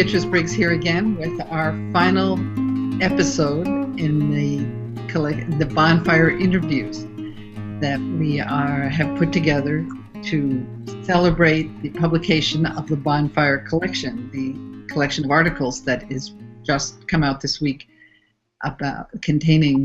Beatrice Briggs here again with our final episode in the Bonfire interviews that we have put together to celebrate the publication of the Bonfire Collection, the collection of articles that is just come out this week, containing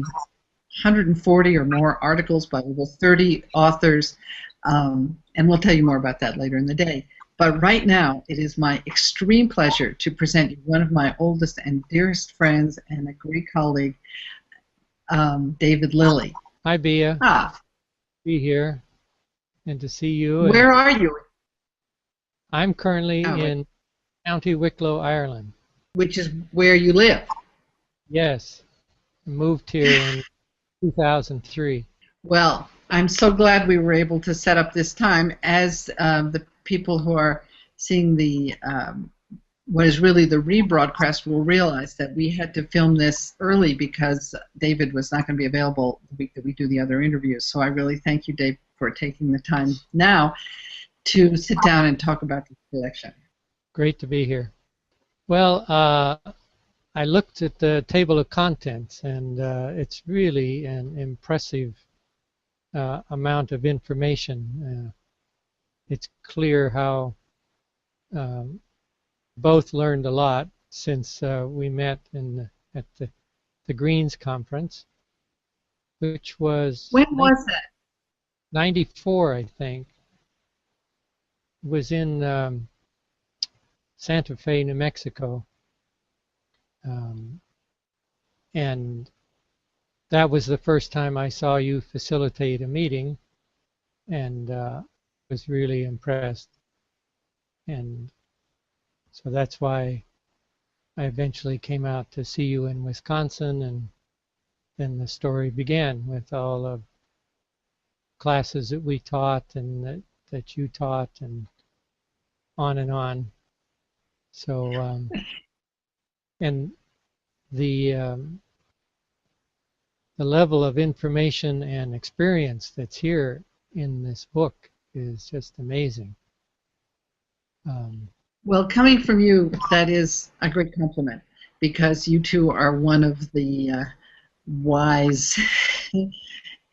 140 or more articles by over 30 authors, and we'll tell you more about that later in the day. But right now, it is my extreme pleasure to present you one of my oldest and dearest friends and a great colleague, David Lilly. Hi, Bea. Be here and to see you. Where are you? I'm currently in County Wicklow, Ireland. Which is where you live? Yes. I moved here in 2003. Well, I'm so glad we were able to set up this time. As the people who are seeing the what is really the rebroadcast will realize that we had to film this early because David was not going to be available the week that we do the other interviews. So I really thank you, Dave, for taking the time now to sit down and talk about the collection. Great to be here. Well, I looked at the table of contents, and it's really an impressive amount of information. It's clear how both learned a lot since we met at the Greens conference, which was... When was it? 94, I think. It was in Santa Fe, New Mexico. And that was the first time I saw you facilitate a meeting, and was really impressed. And so that's why I eventually came out to see you in Wisconsin, and then the story began with all of classes that we taught and that you taught, and on and on. So and the level of information and experience that's here in this book is just amazing. Well, coming from you, that is a great compliment, because you two are one of the wise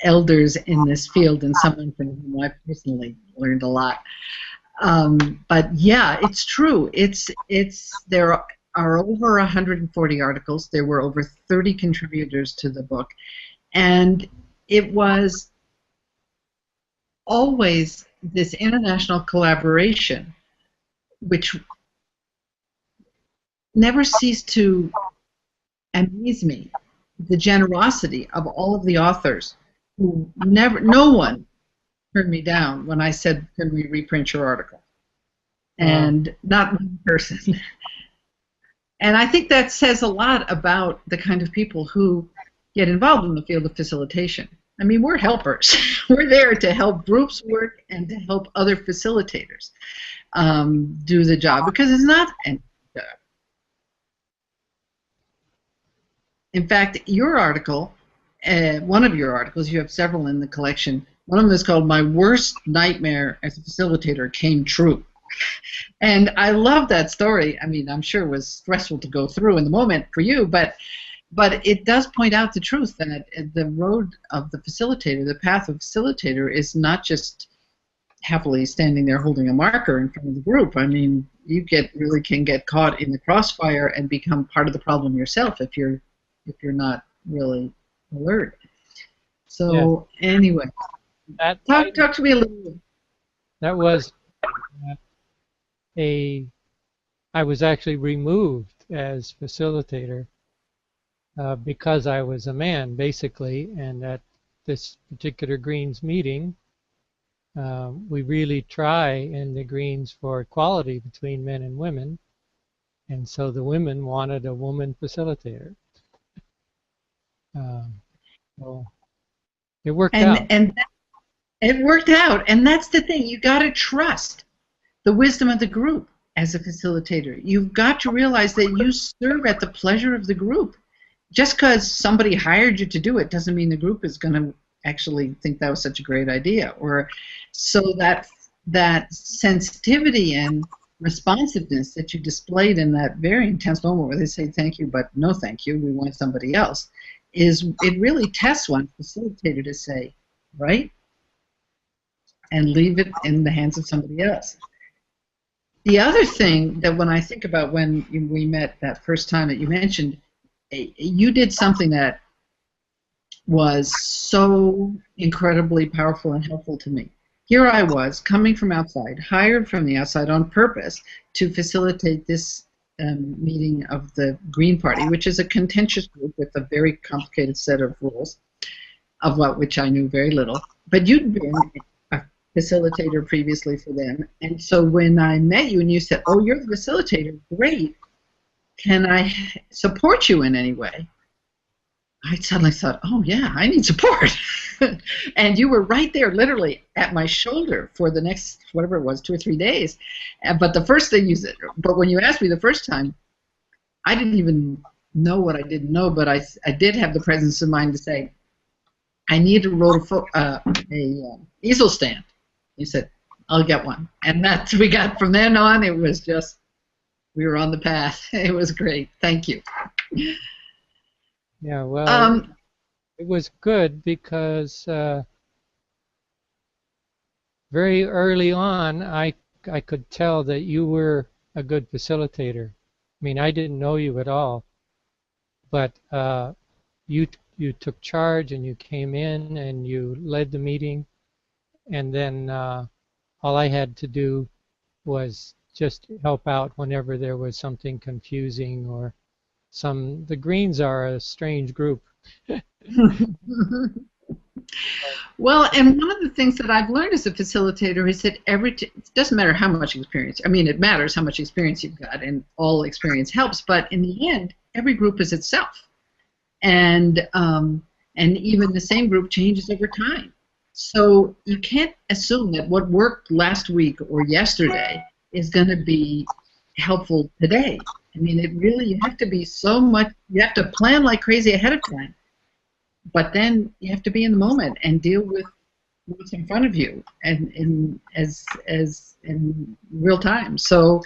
elders in this field, and someone from whom I personally learned a lot. But yeah, it's true. There are over 140 articles. There were over 30 contributors to the book, and it was always this international collaboration which never ceased to amaze me, the generosity of all of the authors who no one turned me down when I said, can we reprint your article? And not one person. And I think that says a lot about the kind of people who get involved in the field of facilitation. I mean, we're helpers. We're there to help groups work and to help other facilitators do the job, because it's not an job. In fact, your article, one of your articles, you have several in the collection, one of them is called "My Worst Nightmare as a Facilitator Came True." And I love that story. I mean, I'm sure it was stressful to go through in the moment for you, but it does point out the truth that the road of the facilitator, the path of facilitator, is not just happily standing there holding a marker in front of the group. I mean, you really can get caught in the crossfire and become part of the problem yourself if you're not really alert. So anyway, talk to me a little. That was I was actually removed as facilitator because I was a man, basically, and at this particular Greens meeting, we really try in the Greens for equality between men and women, and so the women wanted a woman facilitator. So it worked out. It worked out, and that's the thing. You got to trust the wisdom of the group as a facilitator. You've got to realize that you serve at the pleasure of the group. Just because somebody hired you to do it doesn't mean the group is going to actually think that was such a great idea. Or so that sensitivity and responsiveness that you displayed in that very intense moment where they say thank you, but no thank you, we want somebody else, it really tests one facilitator to say, right, and leave it in the hands of somebody else. The other thing that when I think about when we met that first time that you mentioned, you did something that was so incredibly powerful and helpful to me. Here I was, coming from outside, hired from the outside on purpose to facilitate this meeting of the Green Party, which is a contentious group with a very complicated set of rules, of which I knew very little. But you'd been a facilitator previously for them, and so when I met you and you said, "Oh, you're the facilitator, great, can I support you in any way?" I suddenly thought, oh yeah, I need support. And you were right there, literally at my shoulder for the next, whatever it was, 2 or 3 days. But the first thing you said, but when you asked me the first time, I didn't even know what I didn't know, but I did have the presence of mind to say, I need a easel stand. You said, I'll get one. And that's we got from then on, it was just, we were on the path. It was great. Thank you. Yeah, well, it was good because very early on, I could tell that you were a good facilitator. I mean, I didn't know you at all, but you took charge and you came in and you led the meeting, and then all I had to do was just help out whenever there was something confusing or the Greens are a strange group. Well, and one of the things that I've learned as a facilitator is that it doesn't matter how much experience. I mean, it matters how much experience you've got, and all experience helps. But in the end, every group is itself, and even the same group changes over time. So you can't assume that what worked last week or yesterday is going to be helpful today. I mean, you have to be you have to plan like crazy ahead of time, but then you have to be in the moment and deal with what's in front of you and in real time. So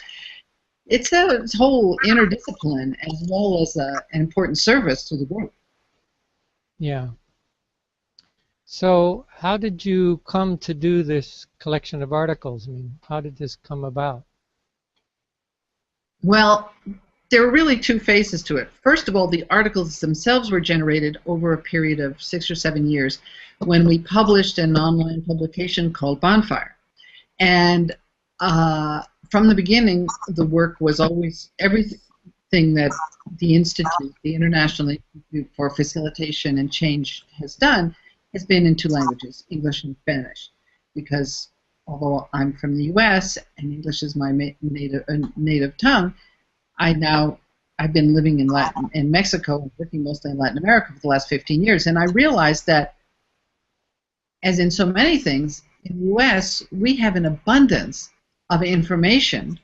it's a whole interdiscipline as well as an important service to the group. Yeah. So how did you come to do this collection of articles? I mean, how did this come about? Well, there are really 2 phases to it. First of all, the articles themselves were generated over a period of 6 or 7 years when we published an online publication called Bonfire. And from the beginning, the work was always everything that the Institute, the International Institute for Facilitation and Change, has done has been in 2 languages, English and Spanish, because although I'm from the U.S. and English is my native tongue, I've been living in Mexico, working mostly in Latin America for the last 15 years, and I realized that, as in so many things, in the U.S. we have an abundance of information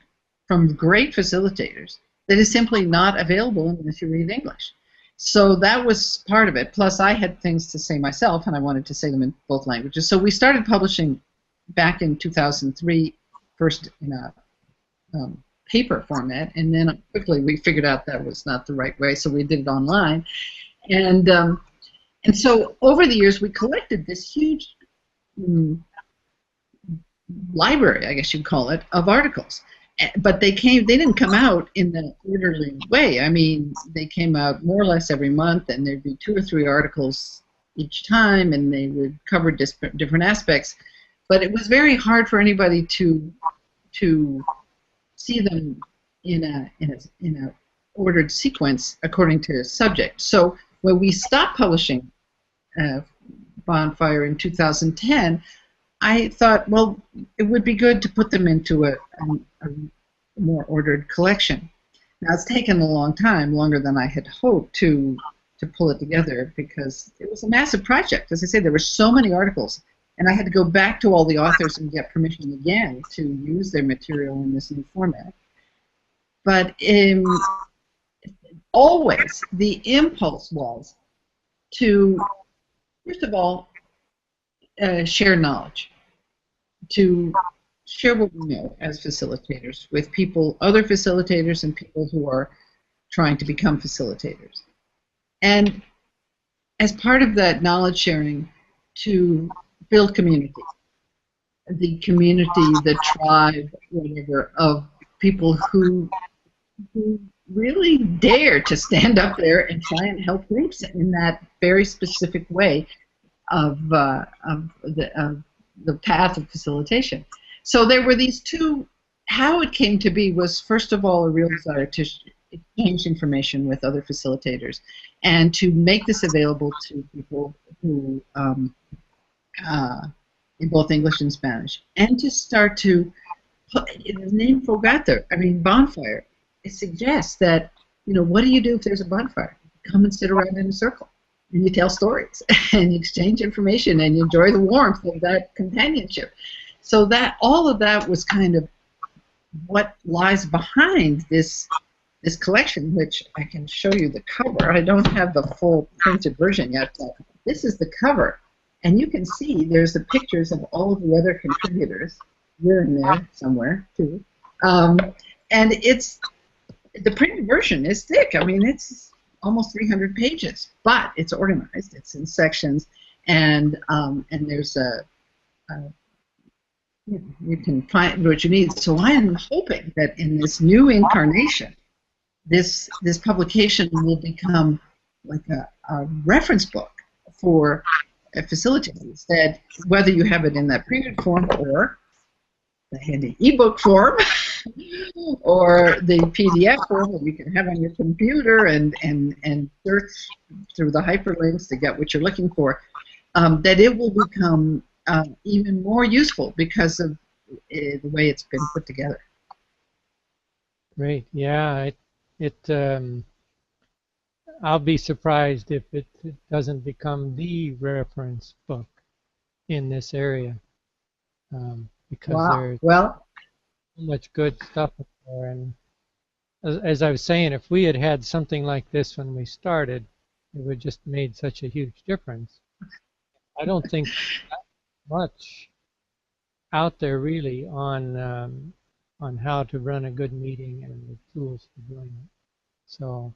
from great facilitators that is simply not available unless you read English. So that was part of it. Plus, I had things to say myself, and I wanted to say them in both languages. So we started publishing back in 2003, first in a paper format, and then quickly we figured out that was not the right way, so we did it online. And so over the years, we collected this huge library, I guess you'd call it, of articles. But they didn't come out in the orderly way. I mean, they came out more or less every month, and there'd be 2 or 3 articles each time, and they would cover different aspects. But it was very hard for anybody to see them in a ordered sequence according to subject. So when we stopped publishing Bonfire in 2010, I thought, well, it would be good to put them into a more ordered collection. Now, it's taken a long time, longer than I had hoped to pull it together, because it was a massive project. As I say, there were so many articles, and I had to go back to all the authors and get permission again to use their material in this new format. But always the impulse was to, first of all, share knowledge, to share what we know as facilitators with people, other facilitators, and people who are trying to become facilitators. And as part of that knowledge sharing, to build community, the community, the tribe, whatever, of people who really dare to stand up there and try and help groups in that very specific way of the path of facilitation. So there were these two. How it came to be was, first of all, a real desire to exchange information with other facilitators and to make this available to people who in both English and Spanish, and to start to put the name Fogata. I mean, bonfire. It suggests that, you know, what do you do if there's a bonfire? Come and sit around in a circle, and you tell stories, and you exchange information, and you enjoy the warmth of that companionship. So that all of that was kind of what lies behind this collection, which I can show you the cover. I don't have the full printed version yet, but this is the cover. And you can see there's the pictures of all of the other contributors. You're in there somewhere, too. And it's the printed version is thick. I mean, it's almost 300 pages, but it's organized. It's in sections, and there's you can find what you need. So I am hoping that in this new incarnation, this publication will become like a reference book for facilitators, that whether you have it in that printed form or the handy ebook form or the PDF form that you can have on your computer and search through the hyperlinks to get what you're looking for, that it will become even more useful because of the way it's been put together. Great. Yeah, I'll be surprised if it doesn't become the reference book in this area, because there's so much good stuff up there. And as I was saying, if we had had something like this when we started, it would just made such a huge difference. I don't think much out there really on how to run a good meeting and the tools for doing it. So.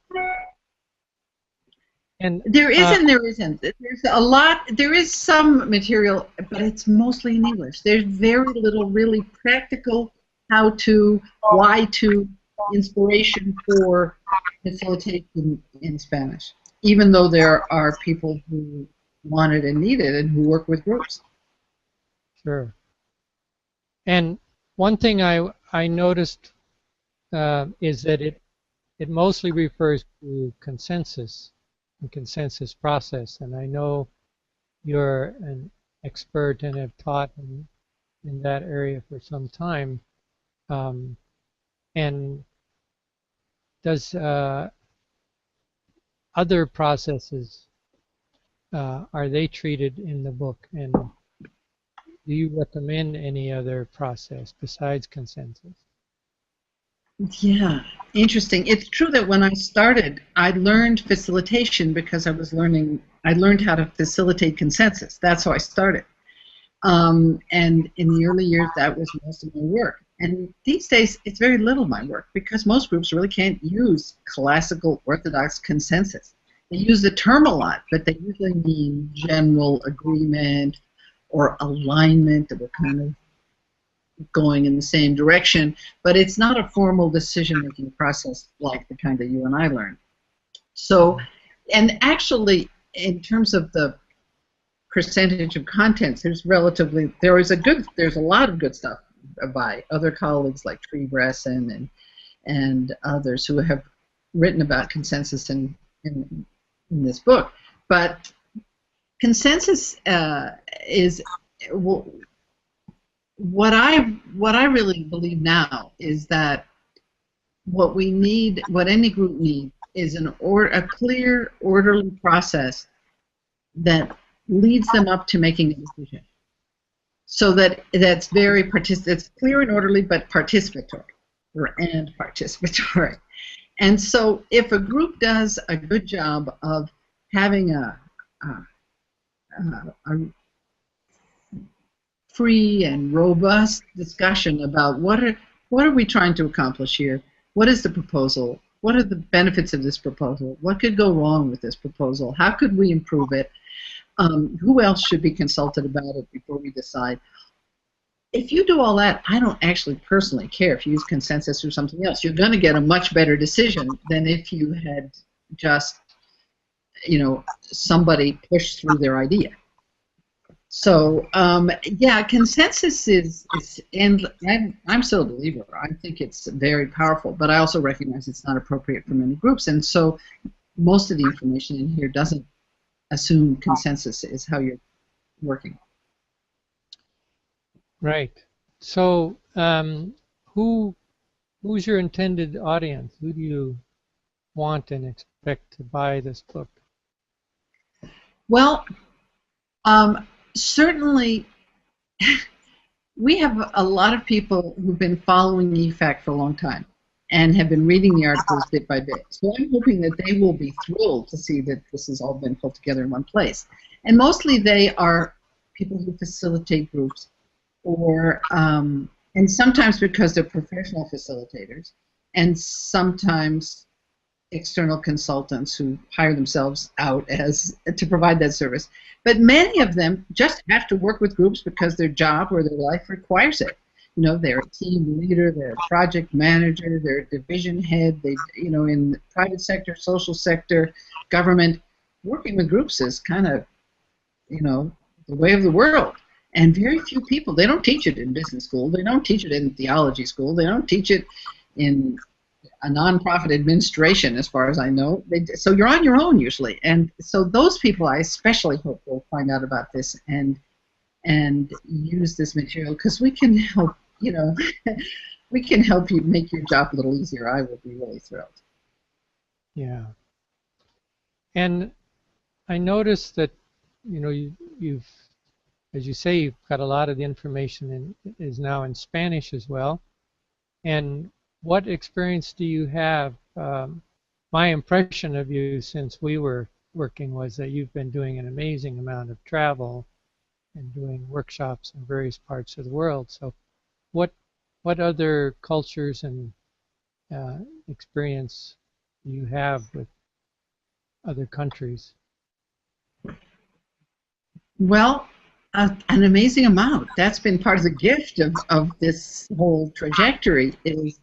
And there is and there isn't. There's a lot. There is some material, but it's mostly in English. There's very little really practical how-to, why-to inspiration for facilitation in Spanish, even though there are people who want it and need it and who work with groups. Sure. And one thing I noticed is that it mostly refers to consensus. Consensus process, and I know you're an expert and have taught in that area for some time. And does other processes, are they treated in the book, and do you recommend any other process besides consensus? Yeah, interesting. It's true that when I started, I learned facilitation because I learned how to facilitate consensus. That's how I started. And in the early years, that was most of my work. And these days, it's very little of my work because most groups really can't use classical orthodox consensus. They use the term a lot, but they usually mean general agreement or alignment that we're kind of going in the same direction, but it's not a formal decision-making process like the kind that you and I learned. So, and actually, in terms of the percentage of contents, there's a lot of good stuff by other colleagues like Tree Bresson and others who have written about consensus in this book. But consensus is what I really believe now is that what we need, what any group needs, is a clear, orderly process that leads them up to making a decision. So that's it's clear and orderly, but participatory, and participatory. And so, if a group does a good job of having a free and robust discussion about what are we trying to accomplish here? What is the proposal? What are the benefits of this proposal? What could go wrong with this proposal? How could we improve it? Who else should be consulted about it before we decide? If you do all that, I don't actually personally care if you use consensus or something else. You're going to get a much better decision than if you had just, somebody push through their idea. So, yeah, consensus and I'm still a believer. I think it's very powerful, but I also recognize it's not appropriate for many groups, and so most of the information in here doesn't assume consensus is how you're working. Right. So, who's your intended audience? Who do you want and expect to buy this book? Well, certainly, we have a lot of people who've been following IIFAC for a long time and have been reading the articles bit by bit. So I'm hoping that they will be thrilled to see that this has all been pulled together in one place. And mostly they are people who facilitate groups, or and sometimes because they're professional facilitators, and sometimes external consultants who hire themselves out to provide that service. But many of them just have to work with groups because their job or their life requires it. They're a team leader, they're a project manager, they're a division head. They, in the private sector, social sector, government, working with groups is kind of, the way of the world. And very few people, they don't teach it in business school, they don't teach it in theology school, they don't teach it in a nonprofit administration, as far as I know. So you're on your own usually, and so those people I especially hope will find out about this and use this material, because we can help. We can help you make your job a little easier. I would be really thrilled. Yeah, and I noticed that you've, as you say, you've got a lot of the information is now in Spanish as well, and what experience do you have? My impression of you since we were working was that you've been doing an amazing amount of travel and doing workshops in various parts of the world. So what other cultures and experience do you have with other countries? Well, an amazing amount. That's been part of the gift of this whole trajectory, is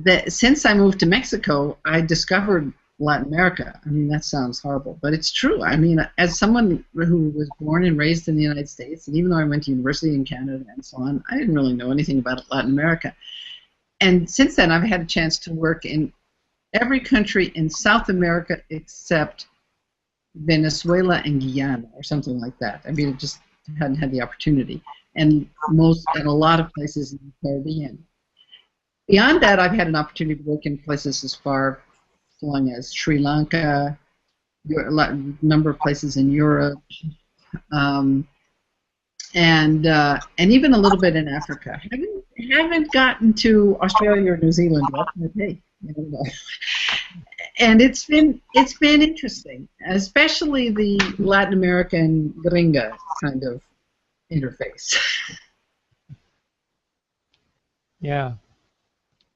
that since I moved to Mexico, I discovered Latin America. I mean, that sounds horrible, but it's true. I mean, as someone who was born and raised in the United States, and even though I went to university in Canada and so on, I didn't really know anything about Latin America. And since then, I've had a chance to work in every country in South America except Venezuela and Guyana, or something like that. I mean, I just hadn't had the opportunity. And a lot of places in the Caribbean. Beyond that, I've had an opportunity to work in places as far-flung as Sri Lanka, a number of places in Europe, and even a little bit in Africa. Haven't gotten to Australia or New Zealand yet, but hey, and it's been interesting, especially the Latin American gringa kind of interface. Yeah.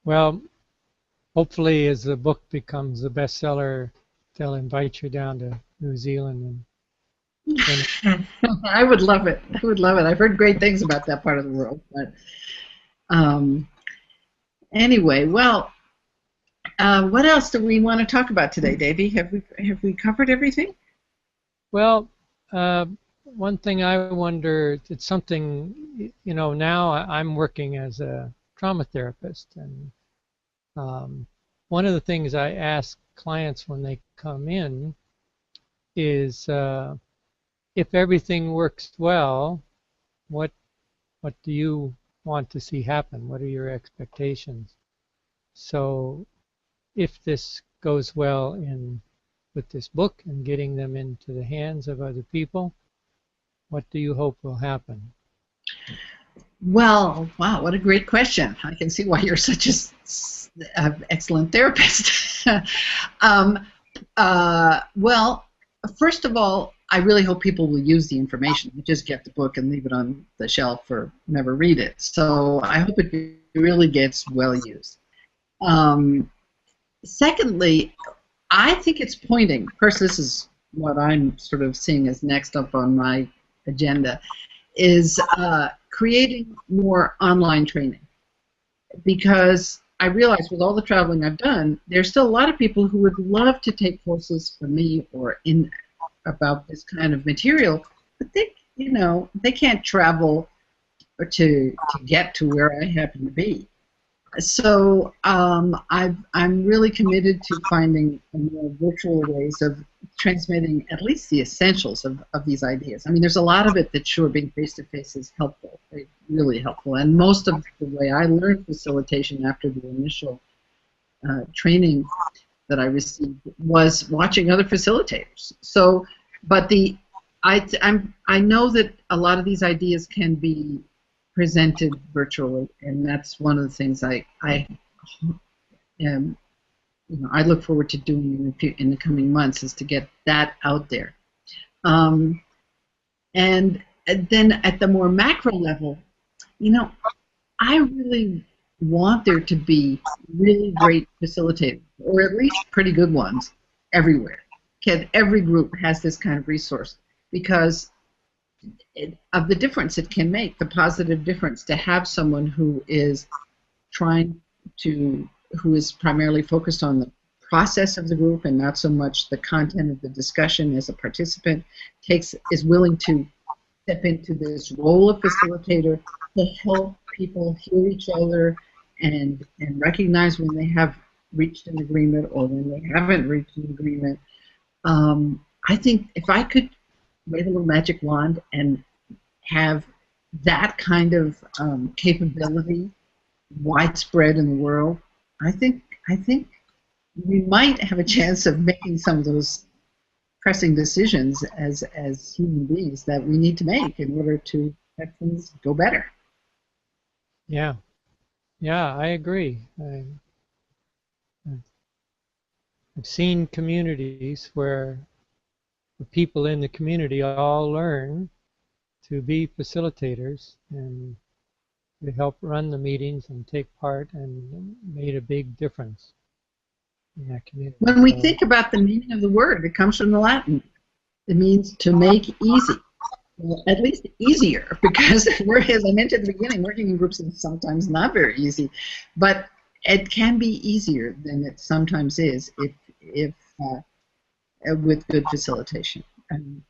Well, hopefully as the book becomes a bestseller, they'll invite you down to New Zealand. I would love it. I would love it. I've heard great things about that part of the world. But anyway, well, what else do we want to talk about today, Davey? Have we covered everything? Well, one thing I wonder, it's something, now I'm working as a trauma therapist, and one of the things I ask clients when they come in is, if everything works well, what do you want to see happen? What are your expectations? So if this goes well with this book and getting them into the hands of other people, what do you hope will happen? Well, wow, what a great question. I can see why you're such an excellent therapist. Well, first of all, I really hope people will use the information. You just get the book and leave it on the shelf or never read it. So I hope it really gets well used. Secondly, I think it's pointing. Of course, this is what I'm sort of seeing as next up on my agenda, is creating more online training. Because I realize with all the traveling I've done, there's still a lot of people who would love to take courses from me or about this kind of material, but they can't travel to get to where I happen to be. So I'm really committed to finding more virtual ways of transmitting at least the essentials of these ideas. I mean, there's a lot of it that sure being face-to-face is helpful, really helpful, and most of the way I learned facilitation after the initial training that I received was watching other facilitators. So, but I know that a lot of these ideas can be presented virtually, and that's one of the things I look forward to doing in the coming months, is to get that out there. And then at the more macro level, I really want there to be really great facilitators, or at least pretty good ones, everywhere. Every group has this kind of resource, because of the difference it can make, the positive difference to have someone who is who is primarily focused on the process of the group and not so much the content of the discussion as a participant, is willing to step into this role of facilitator to help people hear each other and recognize when they have reached an agreement or when they haven't reached an agreement. I think if I could wave a little magic wand and have that kind of capability widespread in the world, I think we might have a chance of making some of those pressing decisions as human beings that we need to make in order to have things go better. Yeah, I agree. I've seen communities where the people in the community all learn to be facilitators and to help run the meetings and take part, and made a big difference in that community. When we think about the meaning of the word, it comes from the Latin. It means to make easy. Well, at least easier, because as I mentioned at the beginning, working in groups is sometimes not very easy, but it can be easier than it sometimes is if with good facilitation. And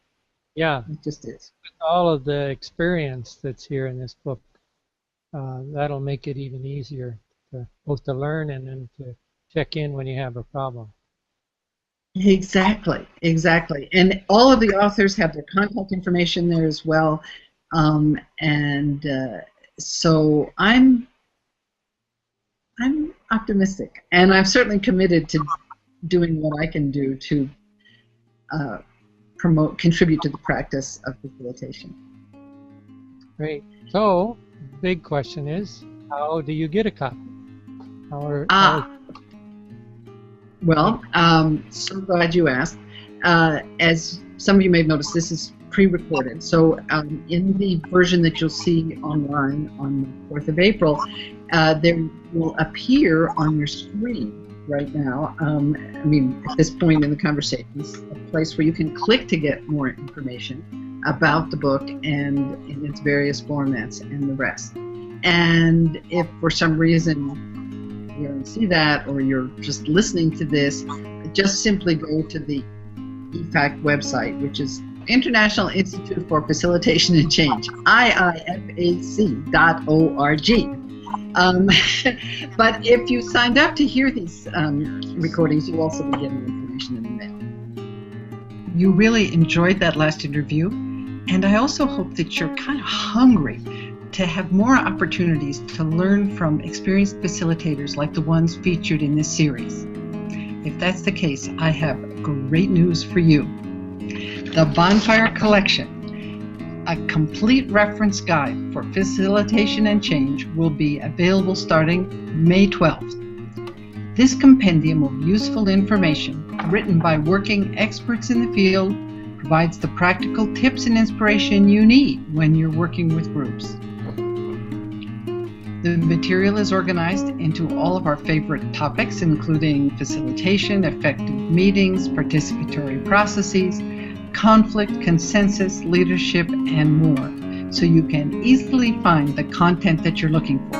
yeah, it just is. With all of the experience that's here in this book, that'll make it even easier both to learn and then to check in when you have a problem. Exactly. And all of the authors have their contact information there as well. So I'm optimistic, and I'm certainly committed to doing what I can do to contribute to the practice of facilitation. Great. So, the big question is, how do you get a copy? Well, so glad you asked. As some of you may have noticed, this is pre-recorded. So in the version that you'll see online on the 4th of April, there will appear on your screen right now, at this point in the conversation, a place where you can click to get more information about the book and in its various formats and the rest. And if for some reason you don't see that, or you're just listening to this, just simply go to the IIFAC website, which is International Institute for Facilitation and Change, IIFAC.org. But if you signed up to hear these recordings, you'll also be getting information in the mail. You really enjoyed that last interview, and I also hope that you're kind of hungry to have more opportunities to learn from experienced facilitators like the ones featured in this series. If that's the case, I have great news for you. The Bonfire Collection, a complete reference guide for facilitation and change, will be available starting May 12th. This compendium of useful information, written by working experts in the field, provides the practical tips and inspiration you need when you're working with groups. The material is organized into all of our favorite topics, including facilitation, effective meetings, participatory processes, conflict, consensus, leadership, and more, so you can easily find the content that you're looking for.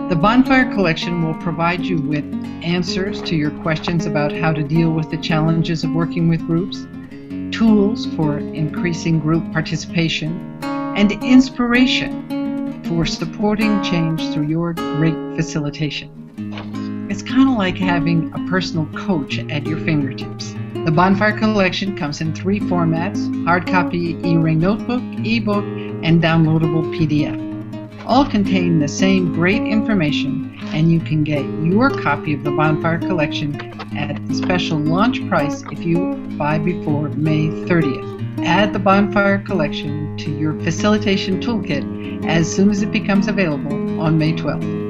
The Bonfire Collection will provide you with answers to your questions about how to deal with the challenges of working with groups, tools for increasing group participation, and inspiration for supporting change through your great facilitation. It's kind of like having a personal coach at your fingertips. The Bonfire Collection comes in 3 formats: hard copy, e-ring notebook, ebook, and downloadable PDF. All contain the same great information, and you can get your copy of the Bonfire Collection at the special launch price if you buy before May 30th. Add the Bonfire Collection to your facilitation toolkit as soon as it becomes available on May 12th.